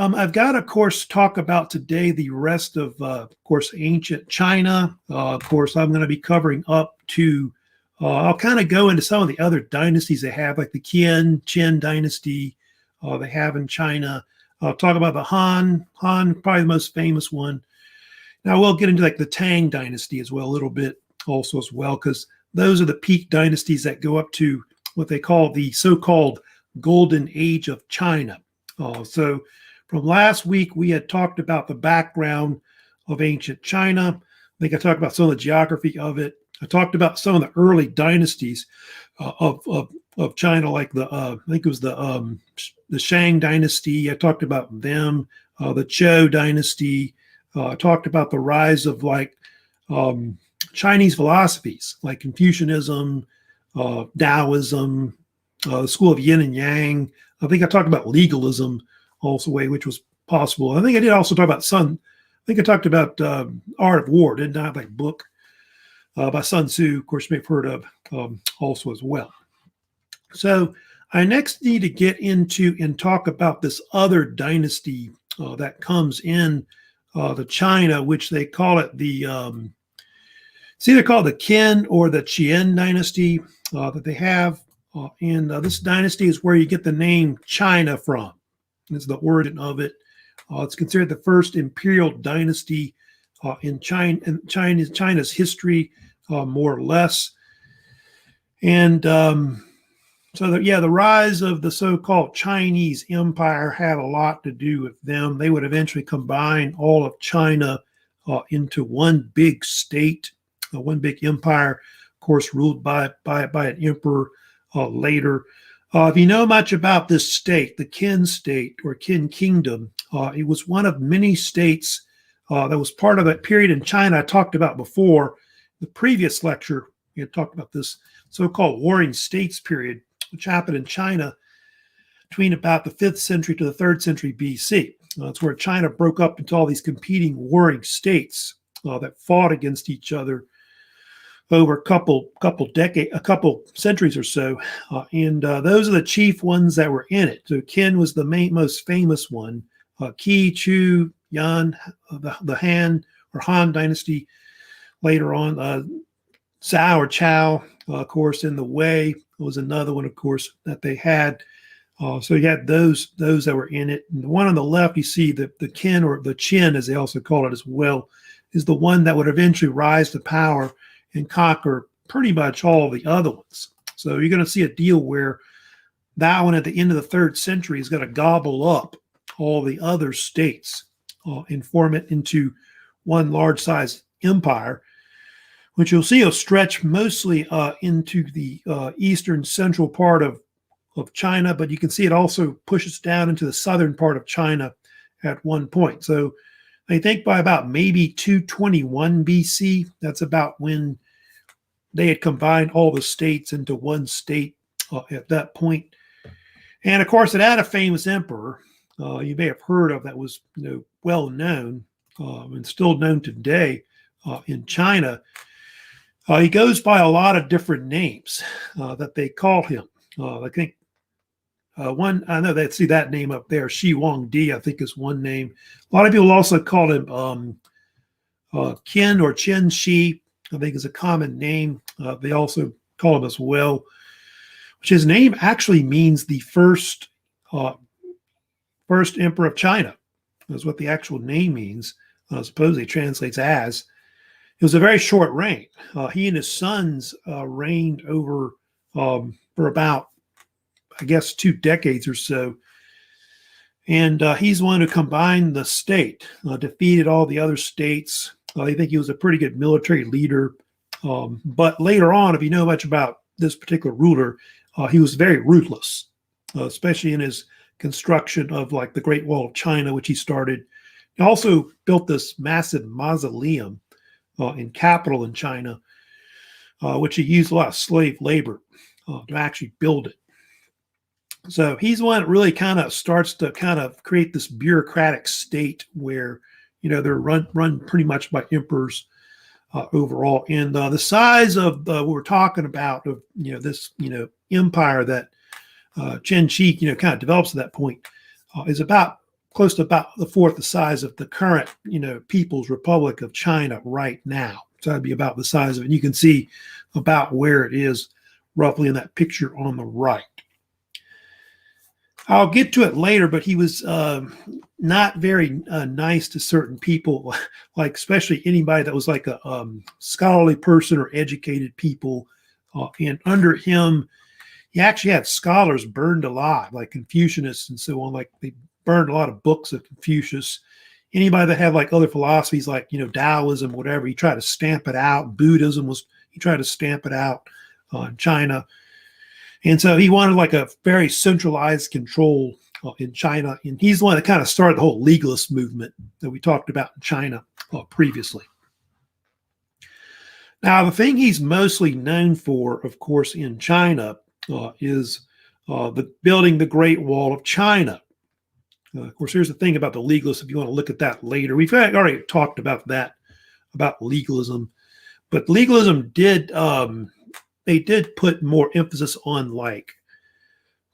I've got, of course, talk about today the rest of course, ancient China. Of course, I'm going to be covering up to, I'll kind of go into some of the other dynasties they have, like the Qin Dynasty they have in China. I'll talk about the Han, probably the most famous one. Now we'll get into like the Tang Dynasty as well, a little bit also as well, because those are the peak dynasties that go up to what they call the so-called Golden Age of China. So from last week, we had talked about the background of ancient China. I think I talked about some of the geography of it. I talked about some of the early dynasties of China, like I think it was the Shang Dynasty. I talked about them, the Zhou Dynasty. I talked about the rise of like Chinese philosophies, like Confucianism, Taoism, the school of Yin and Yang. I think I talked about legalism also, which was possible. I think I did also talk about I think I talked about Art of War, didn't I? Like book by Sun Tzu, of course, you may have heard of also as well. So I next need to get into and talk about this other dynasty that comes in the China, which they call it it's either called the Qin or the Qin Dynasty that they have. And this dynasty is where you get the name China from. It's the origin of it. It's considered the first imperial dynasty in China's history, more or less. And so, the rise of the so-called Chinese Empire had a lot to do with them. They would eventually combine all of China into one big state, one big empire, of course, ruled by an emperor later. If you know much about this state, the Qin state or Qin kingdom, it was one of many states that was part of that period in China I talked about before. The previous lecture, we had talked about this so-called warring states period, which happened in China between about the 5th century to the 3rd century BC. It's where China broke up into all these competing warring states that fought against each other over a couple centuries or so, and those are the chief ones that were in it. So Qin was the most famous one. Qi, Chu, Yan, the Han or Han Dynasty. Later on, Zhao or Chao, of course, in the Wei was another one, of course, that they had. So you had those that were in it. And the one on the left, you see the Qin or the Qin, as they also call it as well, is the one that would eventually rise to power and conquer pretty much all the other ones. So you're going to see a deal where that one at the end of the 3rd century is going to gobble up all the other states and form it into one large-sized empire, which you'll see will stretch mostly into the eastern central part of China, but you can see it also pushes down into the southern part of China at one point. So I think by about maybe 221 BC, that's about when they had combined all the states into one state at that point. And of course, it had a famous emperor you may have heard of that was well known and still known today in China. He goes by a lot of different names that they call him. I think one, I know they see that name up there, Shi Huangdi, I think is one name. A lot of people also call him Qin or Qin Shi, I think is a common name. They also call him as well, which his name actually means the first emperor of China. That's what the actual name means. Supposedly translates as. It was a very short reign. He and his sons reigned over for about, I guess, 2 decades or so. And he's the one who combined the state, defeated all the other states. I think he was a pretty good military leader. But later on, if you know much about this particular ruler, he was very ruthless, especially in his construction of like the Great Wall of China, which he started. He also built this massive mausoleum in capital in China, which he used a lot of slave labor to actually build it. So he's the one that really kind of starts to kind of create this bureaucratic state where, they're run pretty much by emperors overall. And the size of what we're talking about of, this, empire that Qin Shi, kind of develops at that point is about close to about the fourth the size of the current, People's Republic of China right now. So that'd be about the size of it. And you can see about where it is roughly in that picture on the right. I'll get to it later, but he was not very nice to certain people, like especially anybody that was like a scholarly person or educated people. And under him, he actually had scholars burned alive, like Confucianists and so on. Like they burned a lot of books of Confucius. Anybody that had like other philosophies, like Taoism, whatever, he tried to stamp it out. He tried to stamp it out in China. And so he wanted like a very centralized control in China. And he's the one that kind of started the whole legalist movement that we talked about in China previously. Now, the thing he's mostly known for, of course, in China is building the Great Wall of China. Of course, here's the thing about the legalists, if you want to look at that later. We've already talked about that, about legalism. But legalism did put more emphasis on like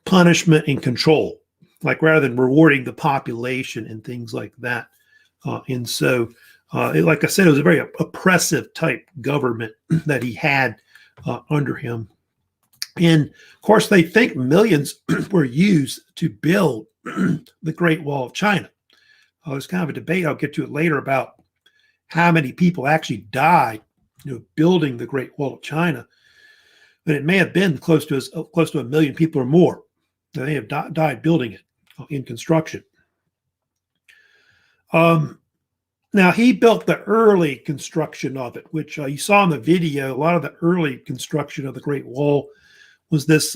punishment and control, like rather than rewarding the population and things like that. And so, like I said, it was a very oppressive type government that he had under him. And of course, they think millions were used to build the Great Wall of China. There's kind of a debate, I'll get to it later, about how many people actually died building the Great Wall of China. But it may have been close to 1 million people or more. They have died building it in construction. Now, he built the early construction of it, which you saw in the video. A lot of the early construction of the Great Wall was this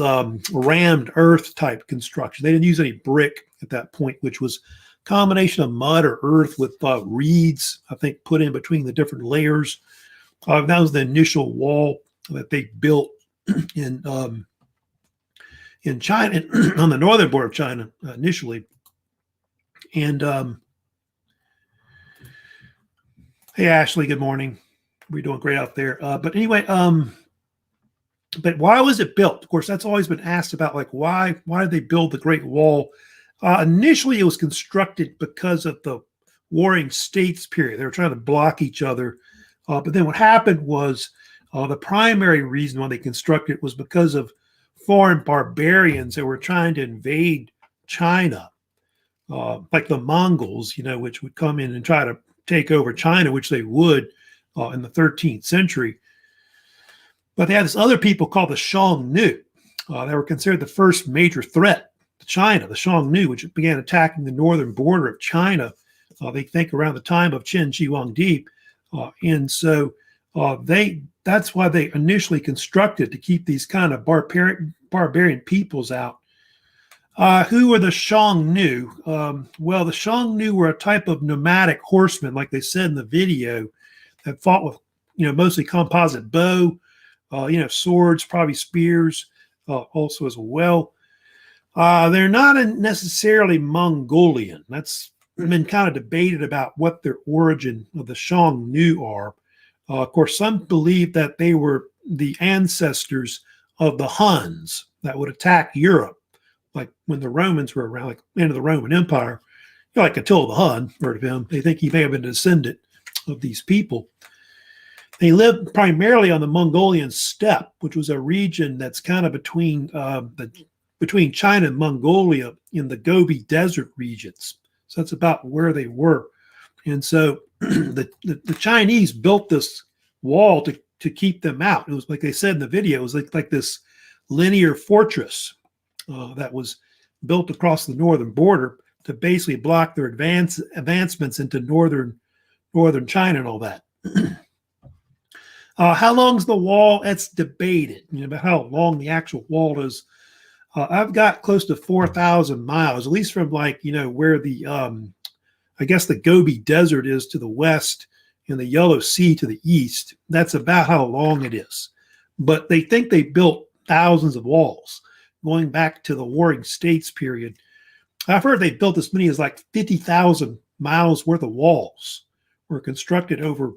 rammed earth type construction. They didn't use any brick at that point, which was a combination of mud or earth with reeds, I think, put in between the different layers. That was the initial wall that they built in China, on the northern border of China initially. And hey, Ashley, good morning. We're doing great out there. But anyway, but why was it built? Of course, that's always been asked about, like, why did they build the Great Wall? Initially, it was constructed because of the Warring States period. They were trying to block each other. But then what happened was the primary reason why they constructed it was because of foreign barbarians that were trying to invade China, like the Mongols, which would come in and try to take over China, which they would in the 13th century. But they had this other people called the Xiongnu. They were considered the first major threat to China, the Xiongnu, which began attacking the northern border of China, they think around the time of Qin Shi Huangdi. And so that's why they initially constructed, to keep these kind of barbarian peoples out. Who were the Xiongnu? Well, the Xiongnu were a type of nomadic horsemen, like they said in the video, that fought with, mostly composite bow, swords, probably spears, also as well. They're not necessarily Mongolian. That's been kind of debated about what their origin of the Xiongnu are. Of course, some believe that they were the ancestors of the Huns that would attack Europe, like when the Romans were around, like the end of the Roman Empire. Like Attila the Hun, heard of him. They think he may have been a descendant of these people. They lived primarily on the Mongolian steppe, which was a region that's kind of between China and Mongolia in the Gobi Desert regions. So that's about where they were. And so the Chinese built this wall to keep them out. It was, like they said in the video, it was like this linear fortress that was built across the northern border to basically block their advancements into northern China and all that. How long's the wall? It's debated, about how long the actual wall is. I've got close to 4,000 miles, at least from where the, I guess the Gobi Desert is to the west and the Yellow Sea to the east. That's about how long it is. But they think they built thousands of walls going back to the Warring States period. I've heard they built as many as like 50,000 miles worth of walls were constructed over,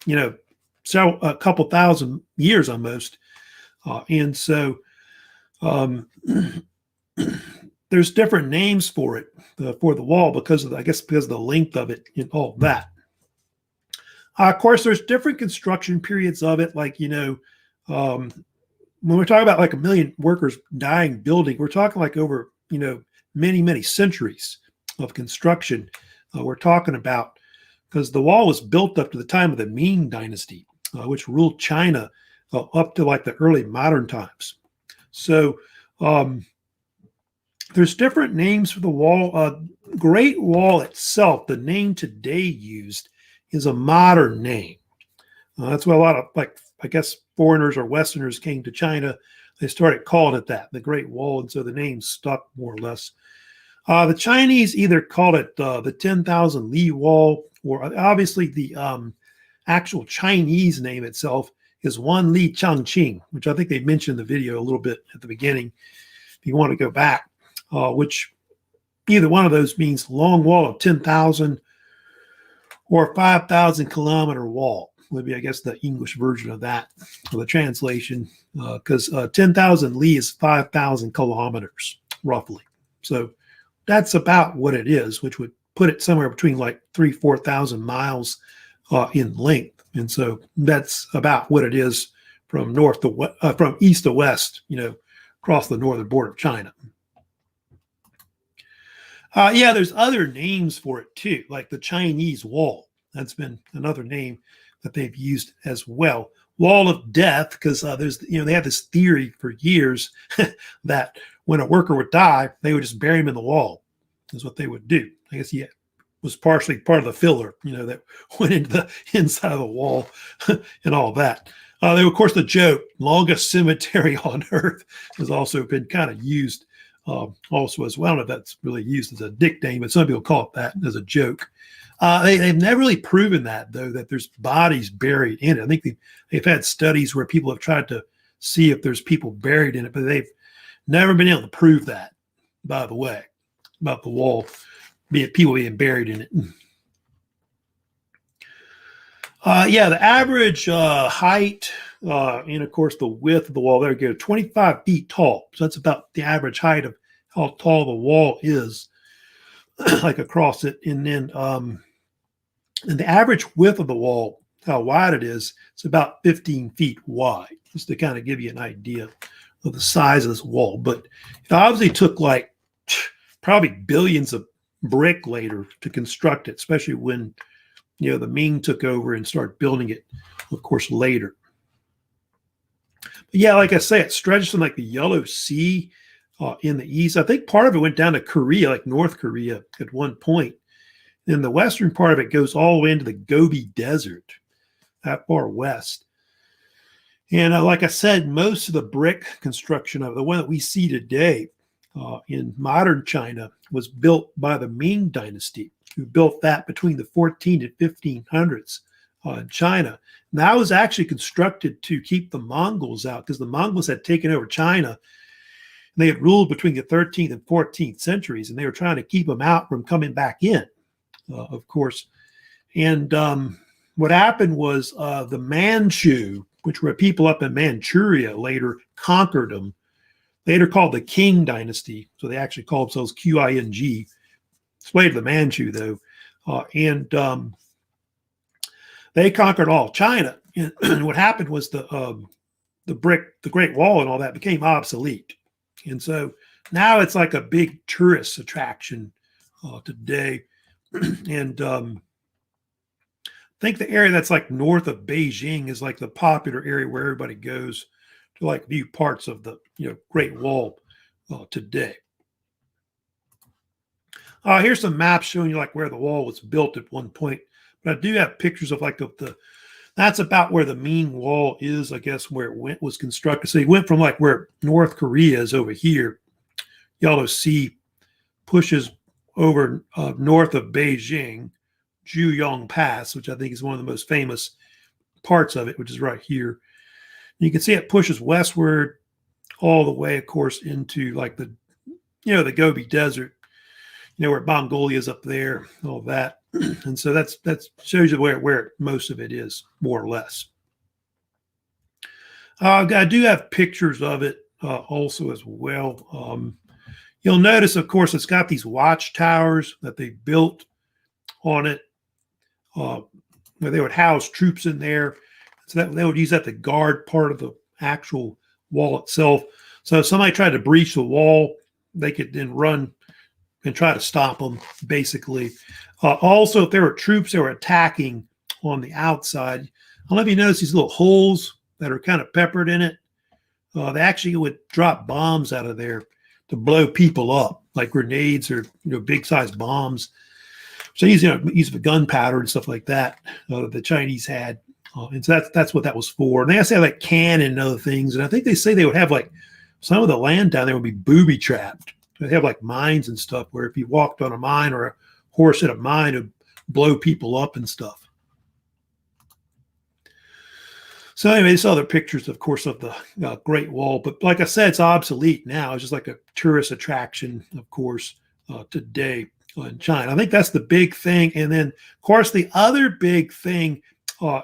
a couple thousand years almost. And so there's different names for it, for the wall, because of, I guess, because of the length of it and all that. Of course, there's different construction periods of it. Like, when we're talking about like 1 million workers dying building, we're talking like over, many, many centuries of construction. We're talking about, because the wall was built up to the time of the Qin Dynasty, which ruled China up to like the early modern times. So there's different names for the wall. Great Wall itself, the name today used, is a modern name. That's why a lot of, like, I guess, foreigners or Westerners came to China. They started calling it that, the Great Wall, and so the name stuck more or less. The Chinese either called it the 10,000 Li Wall, or obviously the actual Chinese name itself is Wan Li Changqing, which I think they mentioned in the video a little bit at the beginning, if you want to go back, which either one of those means long wall of 10,000 or 5,000 kilometer wall would be, I guess, the English version of that, or the translation, because 10,000 li is 5,000 kilometers, roughly. So that's about what it is, which would put it somewhere between like 4,000 miles in length. And so that's about what it is from north to from east to west, across the northern border of China. Yeah, there's other names for it too, like the Chinese Wall. That's been another name that they've used as well. Wall of Death, because there's, they had this theory for years that when a worker would die, they would just bury him in the wall. Is what they would do. I guess he was partially part of the filler, that went into the inside of the wall and all that. Of course, the joke, longest cemetery on earth, has also been kind of used also as well. I don't know if that's really used as a nickname, but some people call it that as a joke. They've never really proven that, though, that there's bodies buried in it. I think they've had studies where people have tried to see if there's people buried in it, but they've never been able to prove that, by the way, about the wall, people being buried in it. Yeah, the average height and, of course, the width of the wall, there you go, 25 feet tall. So that's about the average height of how tall the wall is, like across it. And then and the average width of the wall, how wide it is, it's about 15 feet wide, just to kind of give you an idea of the size of this wall. But it obviously took like probably billions of brick later to construct it, especially when the Ming took over and started building it, of course, later. But yeah, like I say, it stretches from like the Yellow Sea in the east. I think part of it went down to Korea, like North Korea at one point. Then the western part of it goes all the way into the Gobi Desert, that far west. And like I said, most of the brick construction of the one that we see today in modern China was built by the Ming Dynasty, who built that between the 14 and 1500s in China. And that was actually constructed to keep the Mongols out, because the Mongols had taken over China. And they had ruled between the 13th and 14th centuries, and they were trying to keep them out from coming back in, of course. And what happened was the Manchu, which were people up in Manchuria, later conquered them. Later called the Qin Dynasty, so they actually call themselves Qing. It's later the Manchu, though. And they conquered all China. And what happened was the Great Wall and all that became obsolete. And so now it's like a big tourist attraction today. And I think the area that's like north of Beijing is like the popular area where everybody goes to like view parts of the Great Wall today. Here's some maps showing you like where the wall was built at one point. But I do have pictures of like that's about where the Ming Wall is, I guess, where it was constructed. So you went from like where North Korea is over here. Yellow Sea pushes over north of Beijing, Juyong Pass, which I think is one of the most famous parts of it, which is right here. And you can see it pushes westward all the way, of course, into like the the Gobi Desert, where Mongolia is up there, all that. And so that shows you where most of it is, more or less. I do have pictures of it also as well. You'll notice, of course, it's got these watchtowers that they built on it, where they would house troops in there. So that they would use that to guard part of the actual wall itself. So if somebody tried to breach the wall, they could then run and try to stop them, basically. Also, if there were troops that were attacking on the outside, I don't know if you notice these little holes that are kind of peppered in it. They actually would drop bombs out of there to blow people up, like grenades or big sized bombs. So use of gunpowder and stuff like that the Chinese had, and so that's what that was for. And they also have like cannon and other things. And I think they say they would have like some of the land down there would be booby trapped. They have like mines and stuff where if you walked on a mine or a horse hit a mine, it would blow people up and stuff. So anyway, these other pictures, of course, of the Great Wall. But like I said, it's obsolete now. It's just like a tourist attraction, of course, today in China. I think that's the big thing. And then, of course, the other big thing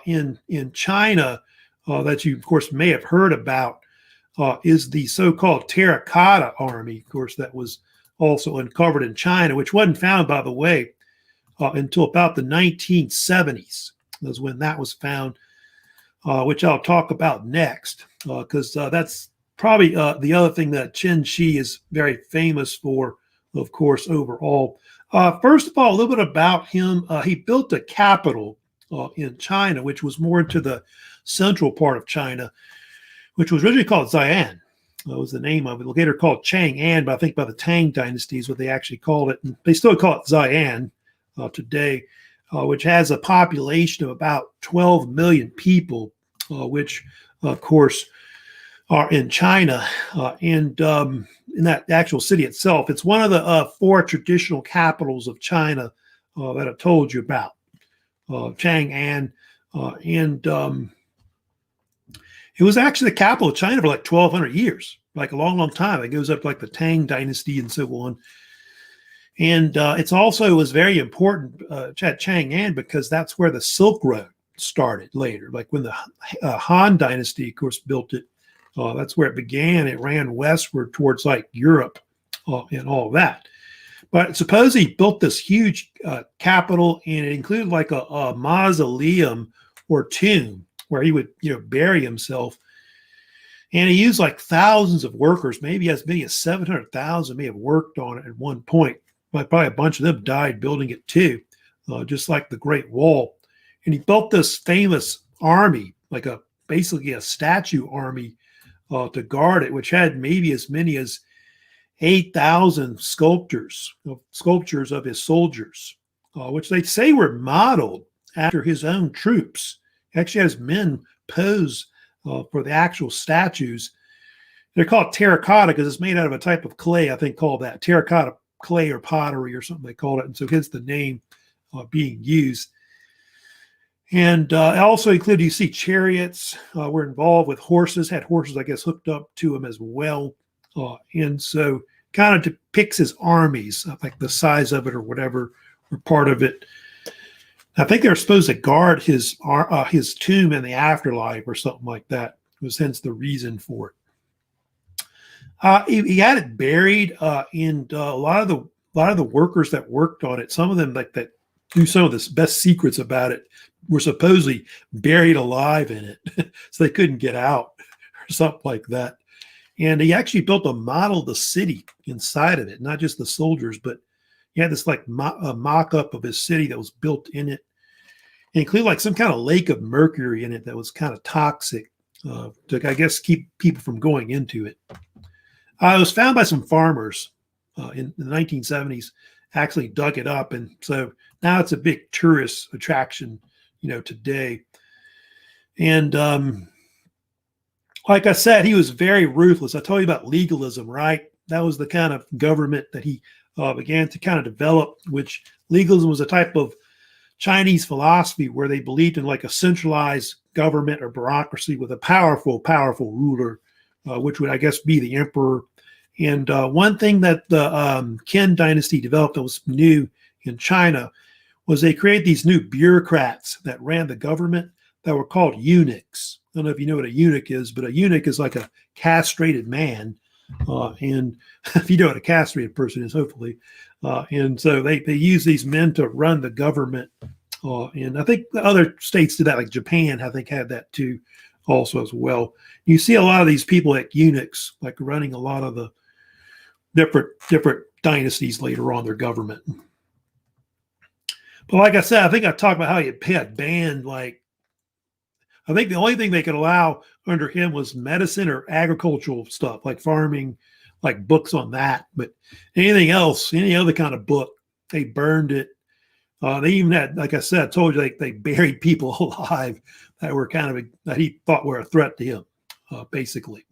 in China that you, of course, may have heard about is the so-called Terracotta Army, of course, that was also uncovered in China, which wasn't found, by the way, until about the 1970s. That's when that was found, which I'll talk about next, because that's probably the other thing that Qin Shi is very famous for, of course, overall. First of all, a little bit about him. He built a capital in China, which was more into the central part of China, which was originally called Xi'an. That was the name of it. Later called Chang'an, but I think by the Tang Dynasty is what they actually called it. And they still call it Xi'an today, which has a population of about 12 million people, which, of course, are in China. And in that actual city itself, it's one of the 4 traditional capitals of China that I told you about, Chang'an. And it was actually the capital of China for like 1,200 years, like a long, long time. It goes up like the Tang Dynasty and so on. And it's also was very important at Chang'an because that's where the Silk Road started later. Like when the Han Dynasty, of course, built it, that's where it began. It ran westward towards like Europe and all that. But suppose he built this huge capital, and it included like a mausoleum or tomb where he would, bury himself. And he used like thousands of workers, maybe as many as 700,000 may have worked on it at one point. But probably a bunch of them died building it too, just like the Great Wall. And he built this famous army, like basically a statue army to guard it, which had maybe as many as 8,000 sculptures of his soldiers, which they say were modeled after his own troops. He actually has men pose for the actual statues. They're called terracotta because it's made out of a type of clay, I think, called that terracotta clay or pottery or something they called it. And so hence the name being used. And also included, you see chariots were involved with horses, had horses, I guess, hooked up to them as well. And so kind of depicts his armies, like the size of it or whatever, or part of it. I think they're supposed to guard his tomb in the afterlife or something like that. It was hence the reason for it. He had it buried, and a lot of the workers that worked on it, some of them like that do some of the best secrets about it, were supposedly buried alive in it, so they couldn't get out or something like that. And he actually built a model of the city inside of it, not just the soldiers, but he had this like mock-up of his city that was built in it. It included like some kind of lake of mercury in it that was kind of toxic to, I guess, keep people from going into it. It was found by some farmers in the 1970s, actually dug it up. And so now it's a big tourist attraction, today. And like I said, he was very ruthless. I told you about legalism, right? That was the kind of government that he began to kind of develop, which legalism was a type of Chinese philosophy where they believed in like a centralized government or bureaucracy with a powerful ruler, which would, I guess, be the emperor. And one thing that the Qin Dynasty developed that was new in China was they created these new bureaucrats that ran the government that were called eunuchs. I don't know if you know what a eunuch is, but a eunuch is like a castrated man And if you know what a castrated person is, hopefully. And so they use these men to run the government. And I think the other states did that, like Japan, I think had that too also as well. You see a lot of these people like eunuchs, like running a lot of the different dynasties later on their government. But like I said, I think I talked about how he had banned, like, I think the only thing they could allow under him was medicine or agricultural stuff, like farming, like books on that. But anything else, any other kind of book, they burned it. They even had, like I said, I told you, like they buried people alive that were kind of that he thought were a threat to him, basically.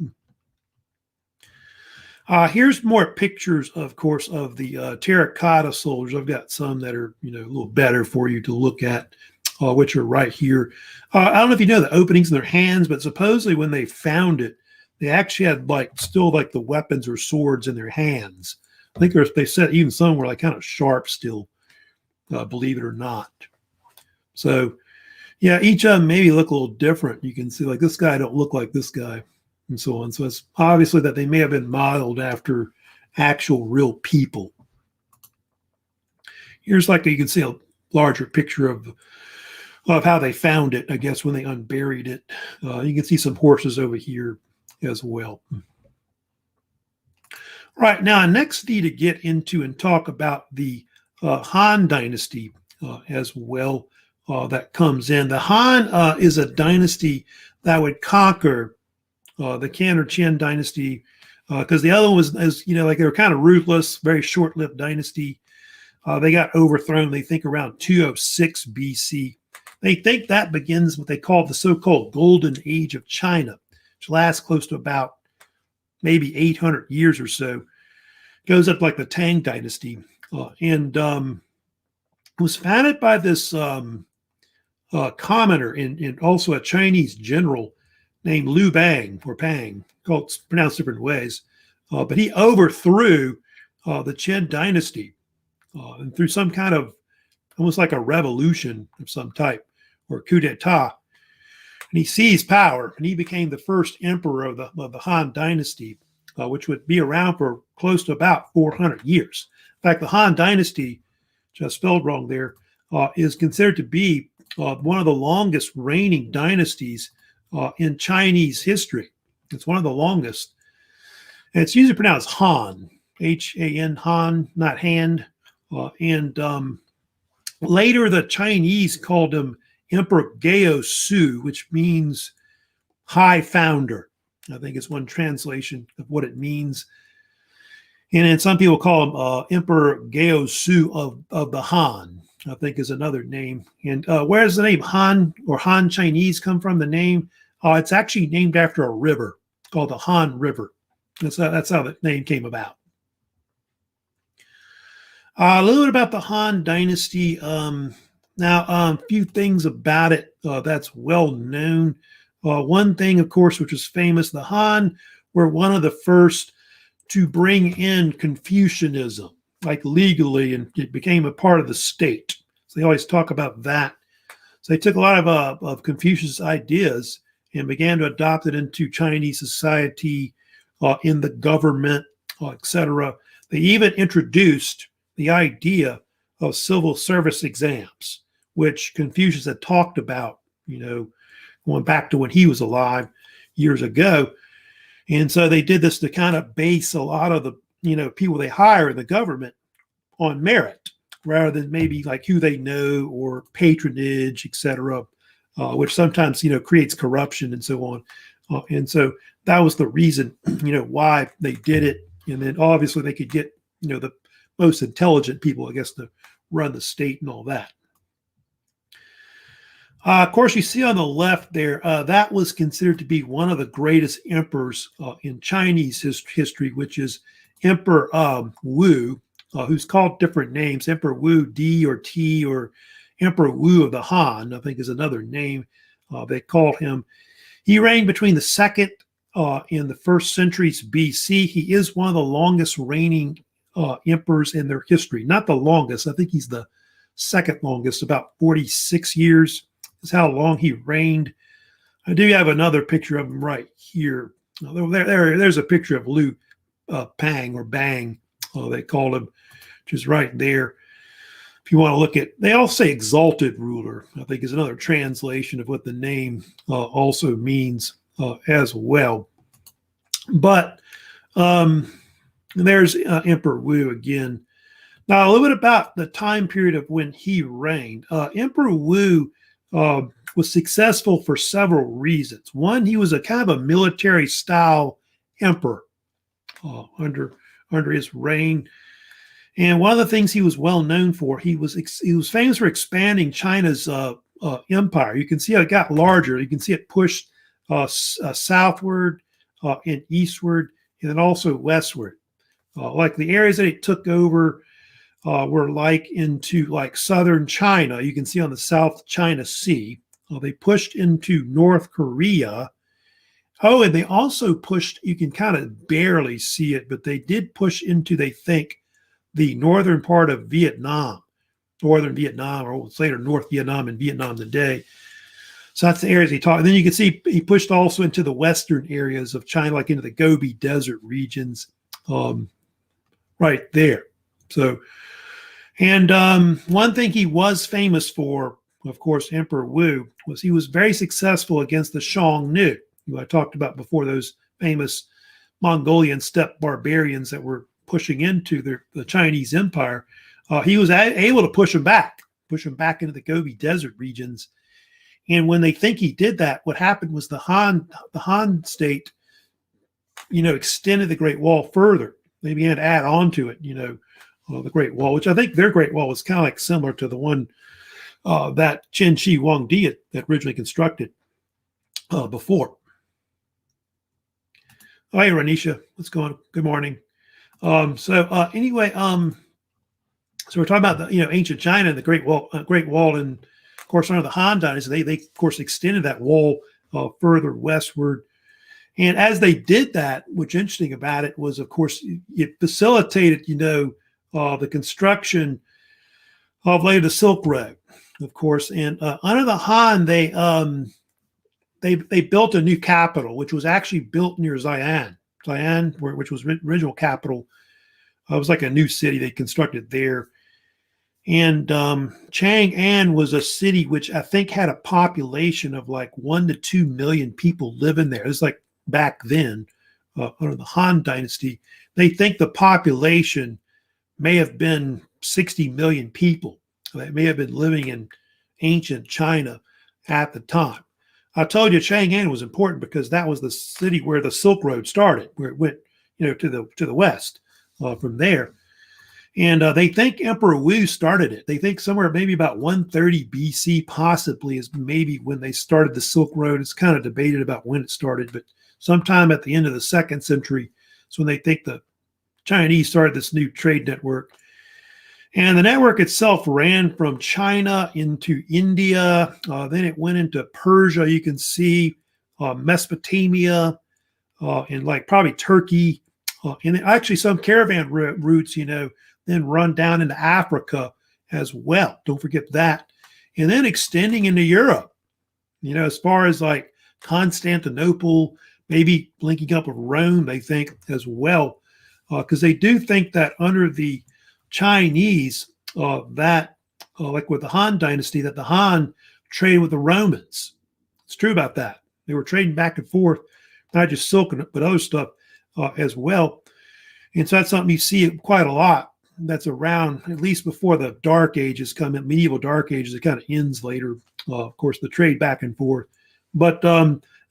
Here's more pictures, of course, of the terracotta soldiers. I've got some that are, a little better for you to look at, which are right here. I don't know if you know the openings in their hands, but supposedly when they found it, they actually had still the weapons or swords in their hands. I think they said even some were kind of sharp still, believe it or not. So, yeah, each of them maybe look a little different. You can see this guy don't look like this guy, and so on. So it's obviously that they may have been modeled after actual real people. Here's you can see a larger picture of how they found it, I guess, when they unburied it. You can see some horses over here as well. Right, now I next need to get into and talk about the Han Dynasty as well that comes in. The Han is a dynasty that would conquer the Qin or Qin Dynasty, because the other one was, they were kind of ruthless, very short-lived dynasty. They got overthrown, they think, around 206 BC. They think that begins what they call the so-called Golden Age of China, which lasts close to about maybe 800 years or so. Goes up like the Tang Dynasty. And was founded by this commoner and also a Chinese general named Liu Bang, or Pang, it's pronounced different ways. But he overthrew the Qin Dynasty and through some kind of almost like a revolution of some type, or coup d'etat. And he seized power, and he became the first emperor of the Han Dynasty, which would be around for close to about 400 years. In fact, the Han Dynasty, which I spelled wrong there, is considered to be one of the longest reigning dynasties in Chinese history. It's one of the longest. And it's usually pronounced Han, H-A-N, Han, not hand. Later, the Chinese called him Emperor Gao Su, which means high founder. I think it's one translation of what it means. And then some people call him Emperor Gao Su of the Han, I think is another name. And where does the name Han or Han Chinese come from? The name, it's actually named after a river called the Han River. That's how the name came about. A little bit about the Han Dynasty. Now, a few things about it that's well known. One thing, of course, which is famous, the Han were one of the first to bring in Confucianism, legally, and it became a part of the state. So they always talk about that. So they took a lot of Confucius' ideas and began to adopt it into Chinese society, in the government, etc. They even introduced the idea of civil service exams, which Confucius had talked about, going back to when he was alive years ago. And so they did this to kind of base a lot of the, people they hire in the government on merit, rather than maybe who they know or patronage, etc., which sometimes, creates corruption and so on. And so that was the reason, why they did it. And then obviously they could get, the most intelligent people, I guess, to run the state and all that. Of course, you see on the left there, that was considered to be one of the greatest emperors in Chinese history, which is Emperor Wu, who's called different names, Emperor Wu D or T, or Emperor Wu of the Han, I think is another name they called him. He reigned between the 2nd and the 1st centuries BC. He is one of the longest reigning emperors in their history. Not the longest. I think he's the 2nd longest, about 46 years is how long he reigned. I do have another picture of him right here. There's a picture of Liu Pang or Bang, they called him, which is right there. If you want to look at, they all say exalted ruler, I think is another translation of what the name also means as well. But there's Emperor Wu again. Now, a little bit about the time period of when he reigned. Emperor Wu was successful for several reasons. One, he was a kind of a military style emperor under his reign. And one of the things he was well known for, he was famous for expanding China's empire. You can see how it got larger. You can see it pushed southward and eastward, and then also westward. Like the areas that it took over were like into like southern China. You can see on the South China Sea. They pushed into North Korea. Oh, and they also pushed, you can kind of barely see it, but they did push into, they think, the northern part of Vietnam, northern Vietnam, or later North Vietnam and Vietnam today. So that's the areas he talked. And then you can see he pushed also into the western areas of China, like into the Gobi Desert regions, right there. So, and one thing he was famous for, of course, Emperor Wu, was he was very successful against the Xiongnu, who I talked about before, those famous Mongolian steppe barbarians that were pushing into the Chinese Empire. He was able to push them back into the Gobi Desert regions. And when they think he did that, what happened was the Han state, extended the Great Wall further. They began to add on to it, the Great Wall, which I think their Great Wall was kind of like similar to the one that Qin Shi Huangdi had originally constructed before. Oh, hey, Ranisha, what's going on? Good morning. Anyway, so we're talking about the ancient China and the Great Wall, and of course under the Han Dynasty, they of course extended that wall further westward. And as they did that, what's interesting about it was, of course, it facilitated the construction of later the Silk Road, of course. And under the Han, they built a new capital, which was actually built near Xi'an, which was original capital. It was like a new city they constructed there. And Chang'an was a city which I think had a population of like 1 to 2 million people living there. It was like back then, under the Han Dynasty. They think the population may have been 60 million people. They may have been living in ancient China at the time. I told you Chang'an was important because that was the city where the Silk Road started, where it went, to the west from there. And they think Emperor Wu started it. They think somewhere maybe about 130 BC possibly is maybe when they started the Silk Road. It's kind of debated about when it started, but sometime at the end of the 2nd century is when they think the Chinese started this new trade network. And the network itself ran from China into India. Then it went into Persia. You can see Mesopotamia and like probably Turkey. And actually some caravan routes, then run down into Africa as well. Don't forget that. And then extending into Europe, as far as like Constantinople, maybe linking up with Rome, they think as well. Because they do think that under the Chinese, like with the Han Dynasty, that the Han traded with the Romans. It's true about that. They were trading back and forth, not just silk, but other stuff as well. And so that's something you see quite a lot. That's around, at least before the Dark Ages come in, medieval Dark Ages. It kind of ends later, of course, the trade back and forth. But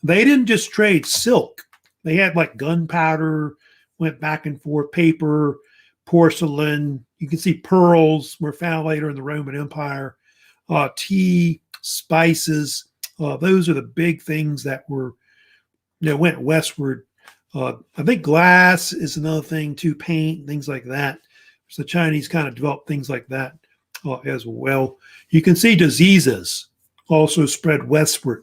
they didn't just trade silk. They had like gunpowder, went back and forth, paper, porcelain. You can see pearls were found later in the Roman Empire, tea, spices. Those are the big things that were, went westward. I think glass is another thing too, paint, things like that. So the Chinese kind of developed things like that as well. You can see diseases also spread westward.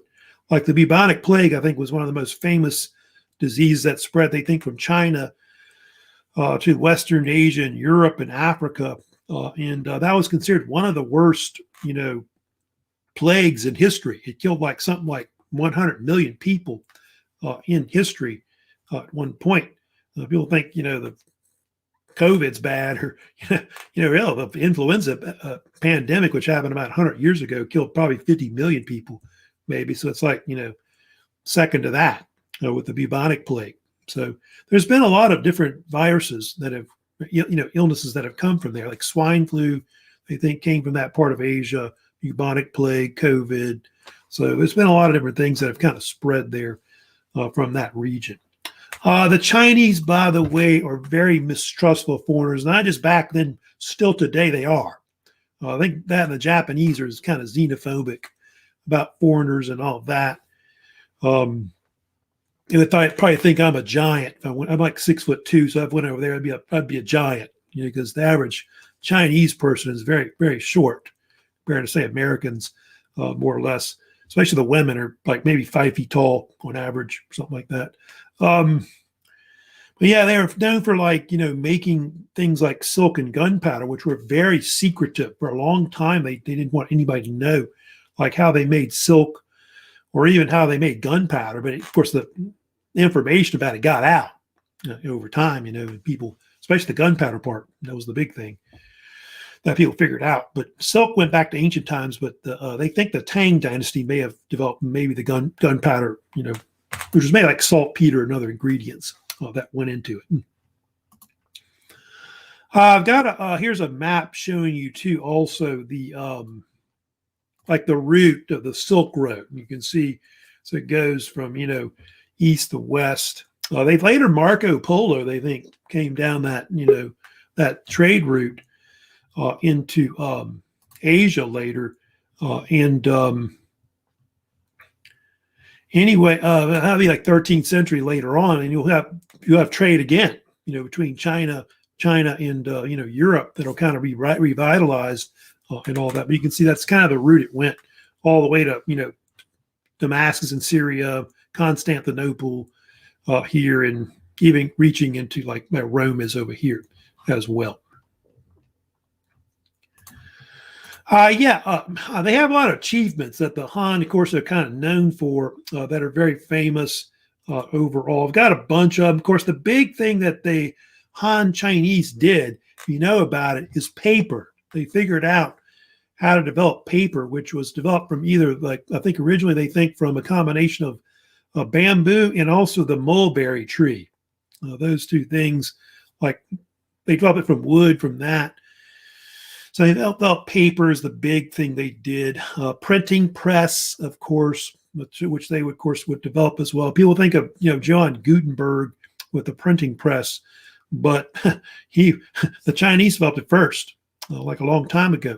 Like the bubonic plague, I think, was one of the most famous diseases that spread, they think, from China to Western Asia and Europe and Africa. And that was considered one of the worst, plagues in history. It killed like something like 100 million people in history at one point. People think, the COVID's bad, or, really, the influenza pandemic, which happened about 100 years ago, killed probably 50 million people, maybe. So it's like, second to that with the bubonic plague. So there's been a lot of different viruses that have, illnesses that have come from there, like swine flu, they think came from that part of Asia, bubonic plague, COVID. So there's been a lot of different things that have kind of spread there from that region. The Chinese, by the way, are very mistrustful of foreigners. Not just back then, still today they are. I think that the Japanese are kind of xenophobic about foreigners and all of that. And they probably think I'm a giant. I'm like 6'2", so if I went over there, I'd be a giant. Because the average Chinese person is very, very short, compared to say Americans, more or less. Especially the women are like maybe 5 feet tall on average, something like that. But yeah, they're known for making things like silk and gunpowder, which were very secretive for a long time. They didn't want anybody to know, like how they made silk or even how they made gunpowder. But of course, the information about it got out over time. People, especially the gunpowder part, that was the big thing that people figured out. But silk went back to ancient times. But they think the Tang Dynasty may have developed maybe the gunpowder, which was made like saltpeter and other ingredients that went into it. I've got here's a map showing you too, also the like the route of the Silk Road. You can see, so it goes from east to west. They later Marco Polo, they think, came down that that trade route into Asia later, and anyway, that'll be like 13th century later on, and you'll have trade again, between China and Europe that'll kind of be revitalized and all that. But you can see that's kind of the route it went all the way to Damascus in Syria, Constantinople here, and even reaching into like where Rome is over here as well. They have a lot of achievements that the Han, of course, are kind of known for that are very famous overall. I've got a bunch of them. Of course, the big thing that the Han Chinese did, if you know about it, is paper. They figured out how to develop paper, which was developed from either, like, I think originally they think from a combination of bamboo and also the mulberry tree. Those two things, like they developed it from wood, from that. So they developed paper is the big thing they did. Printing press, of course, which they would, of course, would develop as well. People think of John Gutenberg with the printing press, but the Chinese developed it first, like a long time ago.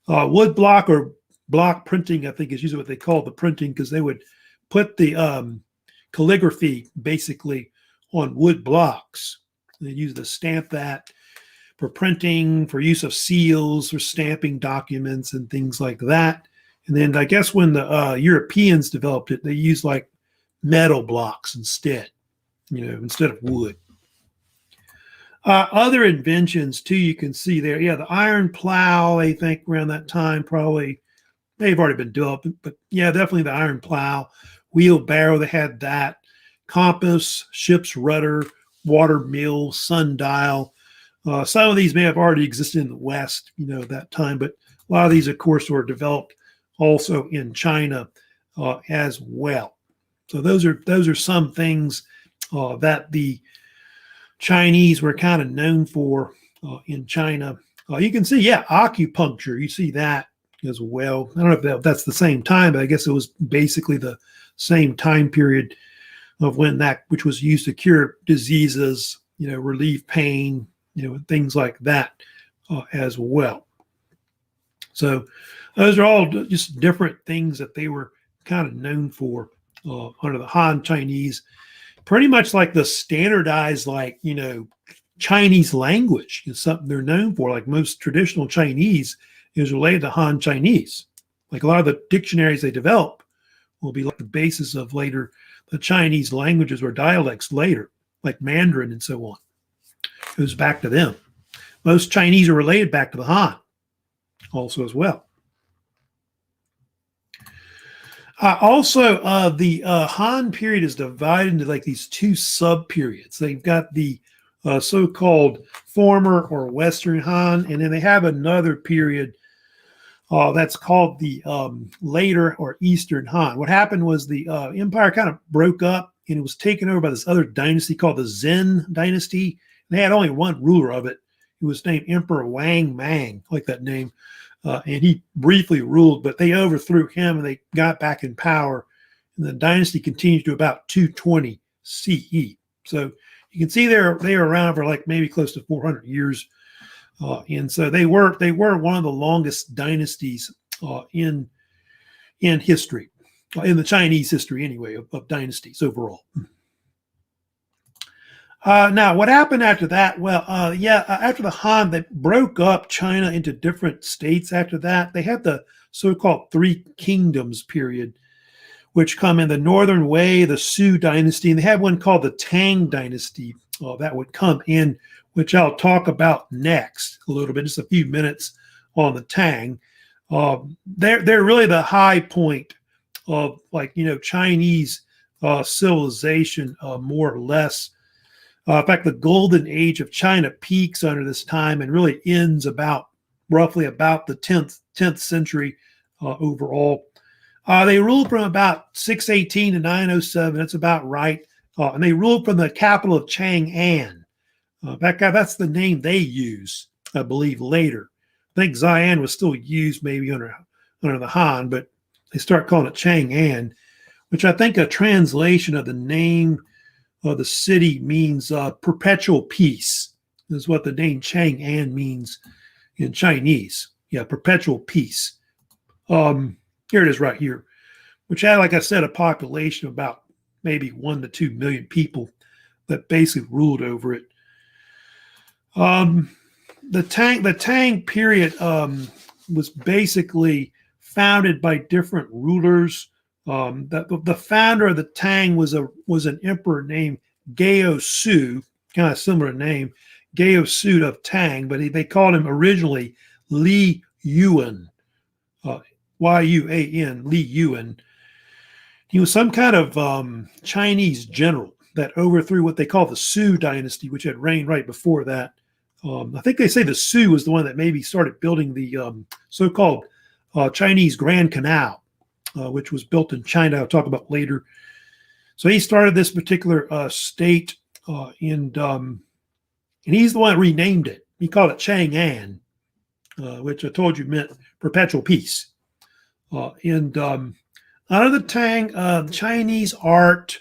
Wood block or block printing, I think, is usually what they call the printing, because they would put the calligraphy basically on wood blocks. They use to stamp that for printing, for use of seals, for stamping documents and things like that. And then I guess when the Europeans developed it, they used like metal blocks instead, instead of wood. Other inventions too, you can see there. Yeah, the iron plow, they think around that time probably, they've already been developed, but yeah, definitely the iron plow. Wheelbarrow, they had that. Compass, ship's rudder, water mill, sundial. Some of these may have already existed in the West, at that time, but a lot of these, of course, were developed also in China as well. So those are some things that the Chinese were kind of known for in China. You can see, acupuncture. You see that as well. I don't know if that's the same time, but I guess it was basically the same time period of when that, which was used to cure diseases, relieve pain, things like that as well. So those are all just different things that they were kind of known for under the Han Chinese. Pretty much like the standardized, Chinese language is something they're known for. Like most traditional Chinese is related to Han Chinese. Like a lot of the dictionaries they develop will be like the basis of later the Chinese languages or dialects later, like Mandarin and so on. It goes back to them. Most Chinese are related back to the Han also as well. The Han period is divided into like these two sub periods. They've got the so-called former or Western Han, and then they have another period that's called the later or Eastern Han. What happened was the empire kind of broke up, and it was taken over by this other dynasty called the Qin Dynasty. They had only one ruler of it. He was named Emperor Wang Mang, like that name. And he briefly ruled, but they overthrew him and they got back in power. And the dynasty continued to about 220 CE. So you can see they were around for like maybe close to 400 years. And so they were one of the longest dynasties in history, in the Chinese history anyway, of dynasties overall. Now, what happened after that? Well, after the Han, they broke up China into different states after that. They had the so-called Three Kingdoms period, which come in the Northern Wei, the Sui Dynasty, and they had one called the Tang Dynasty that would come in, which I'll talk about next a little bit, just a few minutes on the Tang. They're really the high point of Chinese civilization, more or less. In fact, the golden age of China peaks under this time and really ends roughly about the 10th century overall. They ruled from about 618 to 907. That's about right. And they ruled from the capital of Chang'an. That's the name they use, I believe, later. I think Xi'an was still used maybe under the Han, but they start calling it Chang'an, which I think a translation of the name the city means perpetual peace. This is what the name Chang'an means in Chinese. Yeah, perpetual peace. Here it is right here, which had, like I said, a population of about maybe 1 to 2 million people that basically ruled over it. The Tang period was basically founded by different rulers. The founder of the Tang was an emperor named Gao Su, kind of similar name, Gao Su of Tang, but they called him originally Li Yuan, Y-U-A-N, Li Yuan. He was some kind of Chinese general that overthrew what they call the Sui Dynasty, which had reigned right before that. I think they say the Sui was the one that maybe started building the so-called Chinese Grand Canal, which was built in China. I'll talk about later. So he started this particular state, and he's the one that renamed it. He called it Chang'an, which I told you meant perpetual peace. Under the Tang, Chinese art,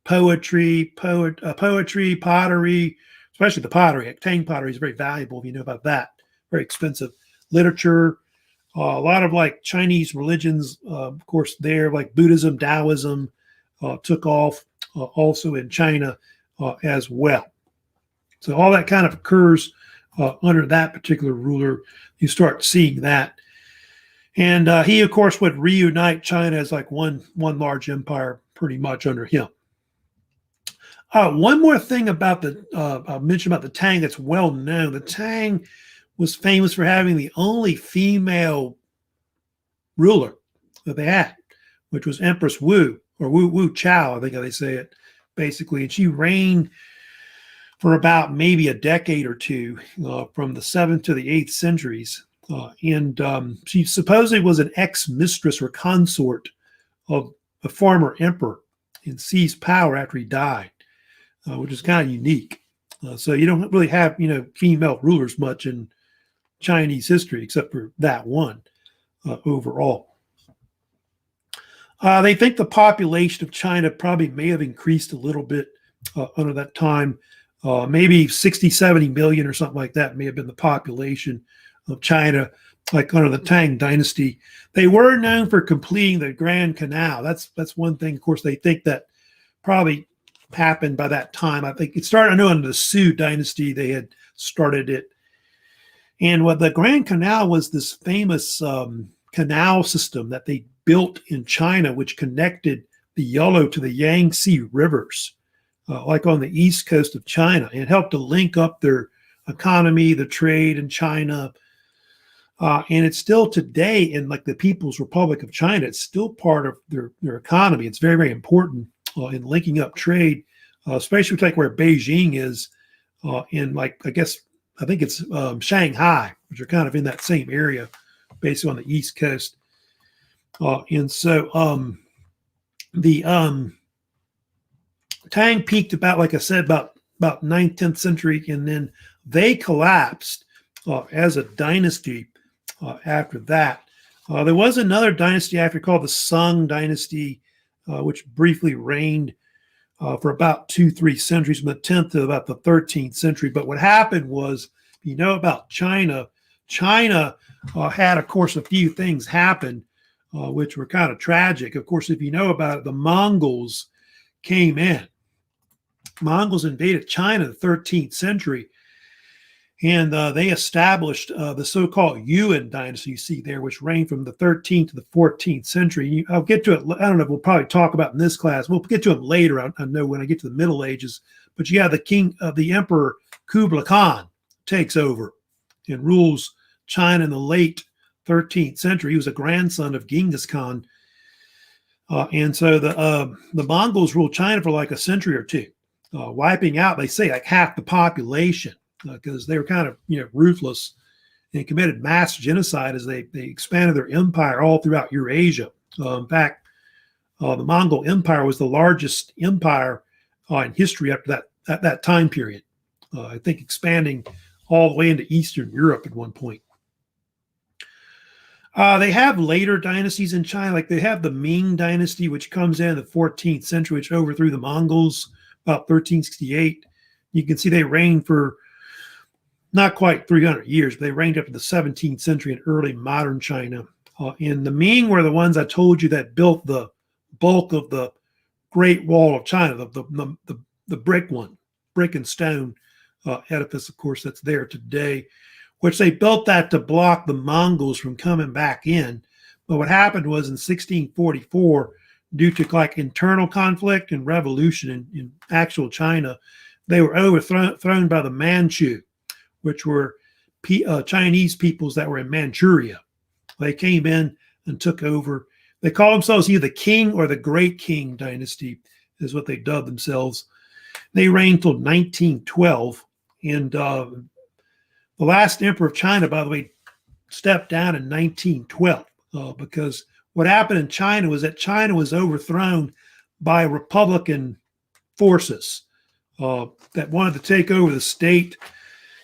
poetry, pottery, especially the pottery. Tang pottery is very valuable if you know about that. Very expensive. Literature, a lot of like Chinese religions, of course, there, like Buddhism, Taoism, took off also in China as well. So all that kind of occurs under that particular ruler. You start seeing that. And he, of course, would reunite China as like one large empire pretty much under him. One more thing about I'll mention about the Tang that's well known. The Tang was famous for having the only female ruler that they had, which was Empress Wu, or Wu Chao, I think how they say it, basically. And she reigned for about maybe a decade or two, from the 7th to the 8th centuries. And she supposedly was an ex-mistress or consort of a former emperor and seized power after he died, which is kind of unique. So you don't really have, female rulers much in Chinese history except for that one overall. They think the population of China probably may have increased a little bit under that time. Maybe 60, 70 million or something like that may have been the population of China, like under the Tang Dynasty. They were known for completing the Grand Canal. That's one thing. Of course, they think that probably happened by that time. I think it started, I know, under the Sui Dynasty, they had started it. And what the Grand Canal was this famous canal system that they built in China, which connected the Yellow to the Yangtze rivers, like on the east coast of China, and helped to link up their economy, the trade in China. And it's still today in like the People's Republic of China, it's still part of their economy. It's very, very important in linking up trade, especially like where Beijing is in like, I think it's Shanghai, which are kind of in that same area, basically on the East Coast. And so the Tang peaked about, like I said, about 9th, 10th century, and then they collapsed as a dynasty after that. There was another dynasty after called the Sung Dynasty, which briefly reigned for about 2-3 centuries, from the 10th to about the 13th century. But what happened was, you know about China, China had, of course, a few things happen which were kind of tragic. Of course, if you know about it, the Mongols came in. Mongols invaded China in the 13th century, and they established the so-called Yuan dynasty you see there, which reigned from the 13th to the 14th century. I'll get to it. I don't know if we'll probably talk about in this class. We'll get to it later. I know when I get to the Middle Ages. But yeah, the Emperor Kublai Khan takes over and rules China in the late 13th century. He was a grandson of Genghis Khan. And so the Mongols ruled China for like a century or two, wiping out, they say, like half the population, because they were kind of ruthless and committed mass genocide as they expanded their empire all throughout Eurasia. In fact, the Mongol Empire was the largest empire in history up to that time period. I think expanding all the way into Eastern Europe at one point. They have later dynasties in China, like they have the Ming Dynasty, which comes in the 14th century, which overthrew the Mongols about 1368. You can see they reigned for not quite 300 years, but they reigned up to the 17th century in early modern China. And the Ming were the ones I told you that built the bulk of the Great Wall of China, the brick and stone edifice, of course, that's there today, which they built that to block the Mongols from coming back in. But what happened was in 1644, due to like internal conflict and revolution in actual China, they were overthrown by the Manchu, which were Chinese peoples that were in Manchuria. They came in and took over. They call themselves either the King or the Great Qin Dynasty, is what they dubbed themselves. They reigned till 1912. And the last emperor of China, by the way, stepped down in 1912 because what happened in China was that China was overthrown by Republican forces that wanted to take over the state.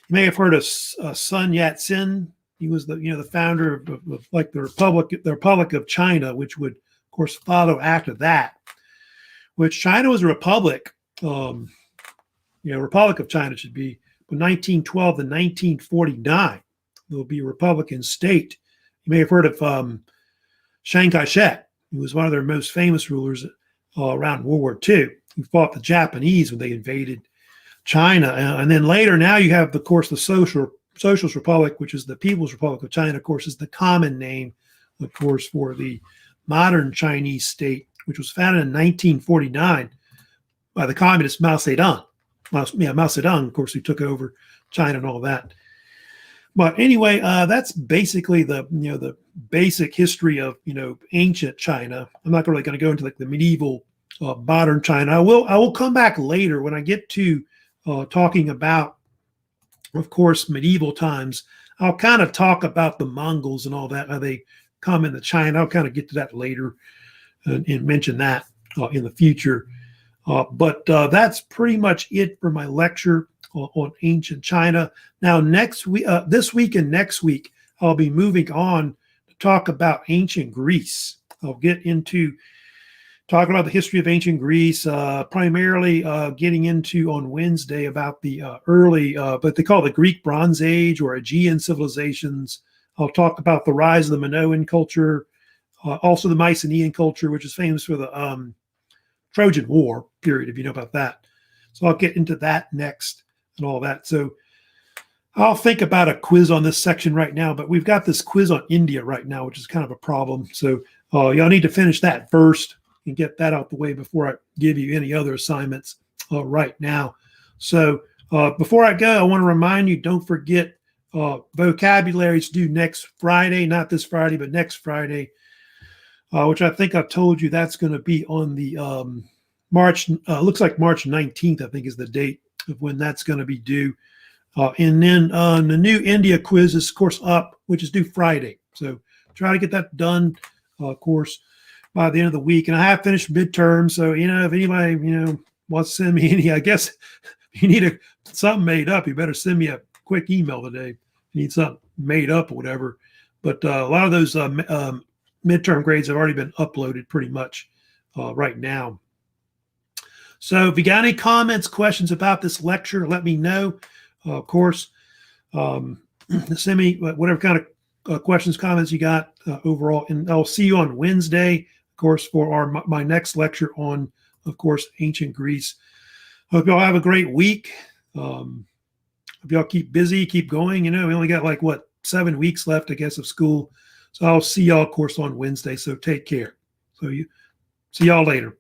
You may have heard of Sun Yat-sen. He was the founder of like the Republic of China, which would, of course, follow after that. Which China was a republic. Republic of China should be. From 1912 to 1949, there will be a Republican state. You may have heard of Chiang Kai-shek, who was one of their most famous rulers around World War II, who fought the Japanese when they invaded China. And then later, now you have, of course, the Socialist Republic, which is the People's Republic of China, of course, is the common name, of course, for the modern Chinese state, which was founded in 1949 by the communist Mao Zedong. Mao Zedong, of course, who took over China and all that. But anyway, that's basically the basic history of ancient China. I'm not really going to go into like the medieval modern China. I will come back later when I get to talking about, of course, medieval times. I'll kind of talk about the Mongols and all that, how they come into China. I'll kind of get to that later and mention that in the future. But that's pretty much it for my lecture on ancient China. Now, this week and next week, I'll be moving on to talk about ancient Greece. I'll get into talking about the history of ancient Greece, primarily getting into on Wednesday about the early, but they call it the Greek Bronze Age or Aegean civilizations. I'll talk about the rise of the Minoan culture, also the Mycenaean culture, which is famous for the Trojan War period, if you know about that. So I'll get into that next and all that. So I'll think about a quiz on this section right now, but we've got this quiz on India right now, which is kind of a problem. So y'all need to finish that first and get that out the way before I give you any other assignments right now. So before I go, I want to remind you, don't forget vocabulary is due next Friday, not this Friday, but next Friday, which I think I told you that's going to be on the March, looks like March 19th, I think is the date of when that's going to be due. And then the new India quiz is, of course, up, which is due Friday. So try to get that done, of course, by the end of the week. And I have finished midterms. So, if anybody, wants to send me any, I guess if you need something made up, you better send me a quick email today. If you need something made up or whatever. But a lot of those midterm grades have already been uploaded pretty much right now. So if you got any comments, questions about this lecture, let me know. Of course, send me whatever kind of questions, comments you got overall. And I'll see you on Wednesday, of course, for my next lecture on, of course, ancient Greece. Hope y'all have a great week. Hope y'all keep busy, keep going. We only got 7 weeks left, I guess, of school. So I'll see y'all, of course, on Wednesday. So take care. See y'all later.